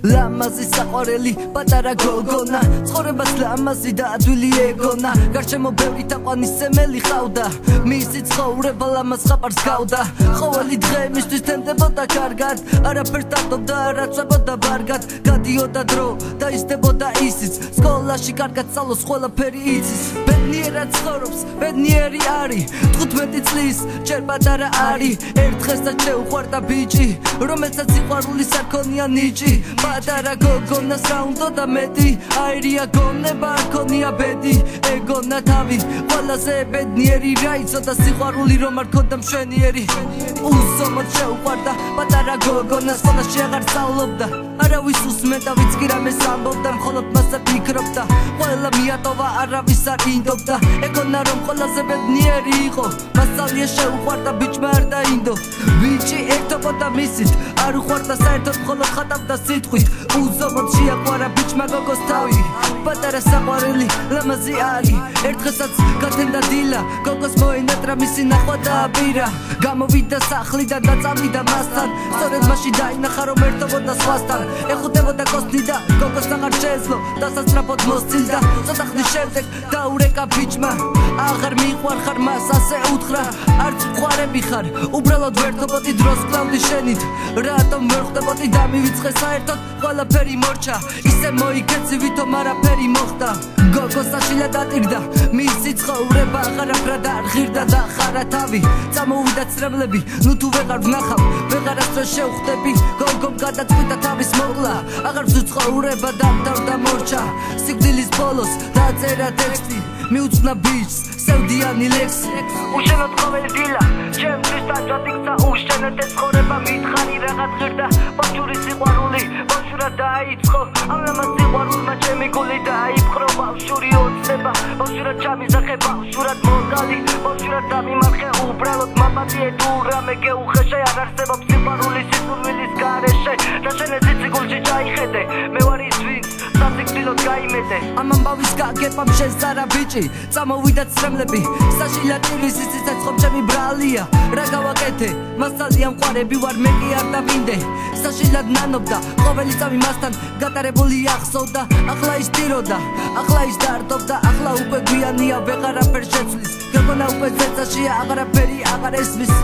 ლამაზი საყვარელი პატარა გოგონა ცხოვრებას ლამაზი და ადვილი ეგონა გარშემო ბევრი თაყვანისმცემელი ყავდა მისი ცხოვრება ლამაზ ხაპარს გავდა ყოველი დღე მისთვის თენდებოდა კარგად არაფერს დადობდა არაცებოდა ბარგად გადიოდა დრო და ისდებოდა ისიც სკოლაში კარგად სწავლობს ყველაფერი იცის ბედნიერად ცხოვრობს ბედნიერი არის 15 წლის ჯერ პატარა არის ერთ დღესაც შეუყვარდა ბიჭი რომელსაც სიყვარულის არ ქონია ნიჭი პატარა გოგონას რა უნდოდა მეტი აირია გონება არ ქონია ბედი ეგონა თავი ყველაზე ბედნიერი რა იცოდა სიყვარული რომ არ ქონდა მშვენიერი უსომოდ შეუყვარდა პატარა გოგონას სკოლაში აღარ სწავლობდა არავის უსმენდა ვიც კი რამეს ამბობდა მხოლოდ მასზე ფიქრობდა ყველა მიატოვა არავის არ ინდობდა ეგონა რომ ყველაზე ბედნიერი იყო მას ძალიან შეუყვარდა ბიჭმა არ დაინდო ბიჭი ერთობოდა მისით არ უყვარდა საერთოდ მხოლოდ ხატავდა სიტყვით უსომოდ შეაყვარა ბიჭმა გოგოს თავი პატარა საყვარელი ლამაზი არის ერთ დღესაც გათენდა დილა გოგოს მოენატრა მისი ნახვა და აბირა გამოვიდა სახლიდან და წავიდა მასთან სწორედ მაშინ დაინახა რომ ერთობოდა სხვასთან ეხუტებოდა კოსტი და გოგოს აღარ შეეძლო დასასწრაფოდ მოსცილდა ცოტა ხნის შემდეგ დაურეკა ბიჭმა აღარ მიყვარ ხარ მას ასე უთხრა არც მყარები ხარ უბრალოდ ვერთობოდი დროს კლავდი შენით რატომ ვერ ხვდებოდი დამივიწყე საერთოდ ყველაფერი მორჩა ისე მოიქეცი ვითომ არაფერი მოხდა გოგოს საშილა დატირდა მისი ცხოვრება აღარაფრად არ ღირდა და ხარა თავი წამოვიდა ცრემლები ნუ თუ ვეღარ ვნახავ ვეღარასდროს შევხვდები გოგომ გადაწყვიტა თავის მოკლა აღარ ვზუ ცხოვრება დამთავრდა მორჩა სიკვდილის ბოლოს დაწერა ტექსტი მიუძღვნა ბიჭს სევდიანი ლექსი უშენოდ ყოველი დილა ჩემთვის დაჯად იქცა უშენოდ ეს ცხოვრება მითხარი რაღაც ღირდა ბავშვური სიყვარული ბავშვურად დაიწყო ამ ლამაზ სიყვარულმა ჩემი გული დაიფხრო ბავშვური ოცნება ბავშვურად ჩამიზახე ბავშვურად მორგალი ბავშვურად დამიმარხე უბრალოდ მამადიე თუ რამე გეუხეშე არ არსებობს სიყვარული სიკვდილის გარეშე და შენ ეს სიკვდილში ჩაიხედე მე ვარ ის ვინც სასიკვდილოდ გაიმეტე ამ ამბავის გაგებამ შეძარა ბიჭი წამოვიდა ცრემლები საშილა ტირის ისიც ხომ ჩემი ბრალია რა გავაკეთე მას ძალიან მყარები ვარ მე კი არ დავინდე საშილად ნანობდა ყოველი წამი მასთან გატარებული ახსოვდა ახლა ის ტიროდა ახლა ის დარდობდა ახლა უკვე გვიანია ვეღარაფერ შეცვლის გოგონა უკვე ზეცაშია აღარაფერი აღარ ესმის